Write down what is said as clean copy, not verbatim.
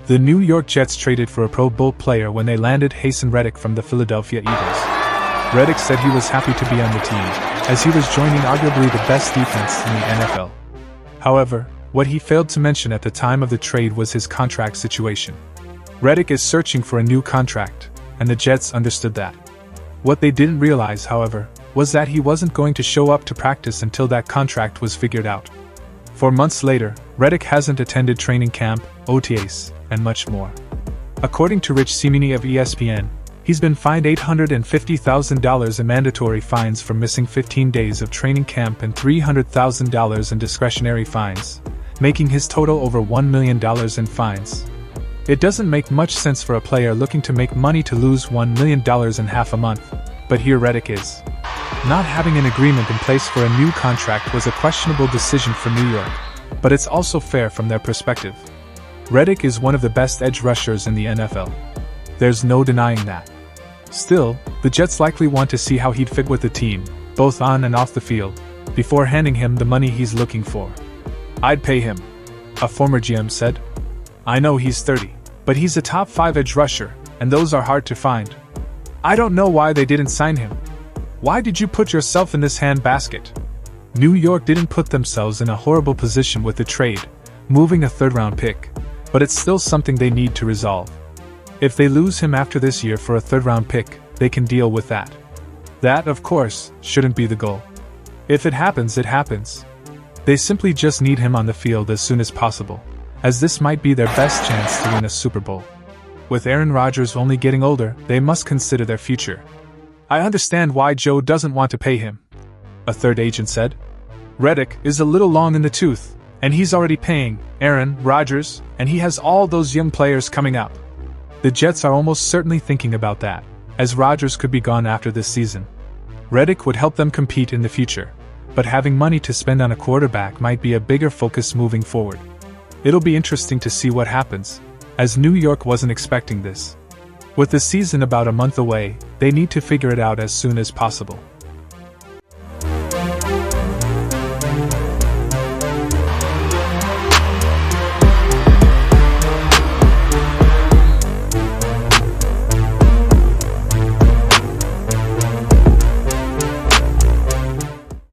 The New York Jets traded for a Pro Bowl player when they landed Haason Reddick from the Philadelphia Eagles. Reddick said he was happy to be on the team, as he was joining arguably the best defense in the NFL. However, what he failed to mention at the time of the trade was his contract situation. Reddick is searching for a new contract, and the Jets understood that. What they didn't realize, however, was that he wasn't going to show up to practice until that contract was figured out. 4 months later, Reddick hasn't attended training camp, OTAs, and much more. According to Rich Cimini of ESPN, he's been fined $850,000 in mandatory fines for missing 15 days of training camp and $300,000 in discretionary fines, making his total over $1 million in fines. It doesn't make much sense for a player looking to make money to lose $1 million in half a month, but here Reddick is. Not having an agreement in place for a new contract was a questionable decision for New York, but it's also fair from their perspective. Reddick is one of the best edge rushers in the NFL. There's no denying that. Still, the Jets likely want to see how he'd fit with the team, both on and off the field, before handing him the money he's looking for. "I'd pay him," a former GM said. "I know he's 30, but he's a top 5 edge rusher, and those are hard to find. I don't know why they didn't sign him. Why did you put yourself in this handbasket?" New York didn't put themselves in a horrible position with the trade, moving a third-round pick, but it's still something they need to resolve. If they lose him after this year for a third-round pick, they can deal with that. That, of course, shouldn't be the goal. If it happens, it happens. They simply just need him on the field as soon as possible, as this might be their best chance to win a Super Bowl. With Aaron Rodgers only getting older, they must consider their future. "I understand why Joe doesn't want to pay him," a third agent said. "Reddick is a little long in the tooth, and he's already paying Aaron Rodgers, and he has all those young players coming up." The Jets are almost certainly thinking about that, as Rodgers could be gone after this season. Reddick would help them compete in the future, but having money to spend on a quarterback might be a bigger focus moving forward. It'll be interesting to see what happens, as New York wasn't expecting this. With the season about a month away, they need to figure it out as soon as possible.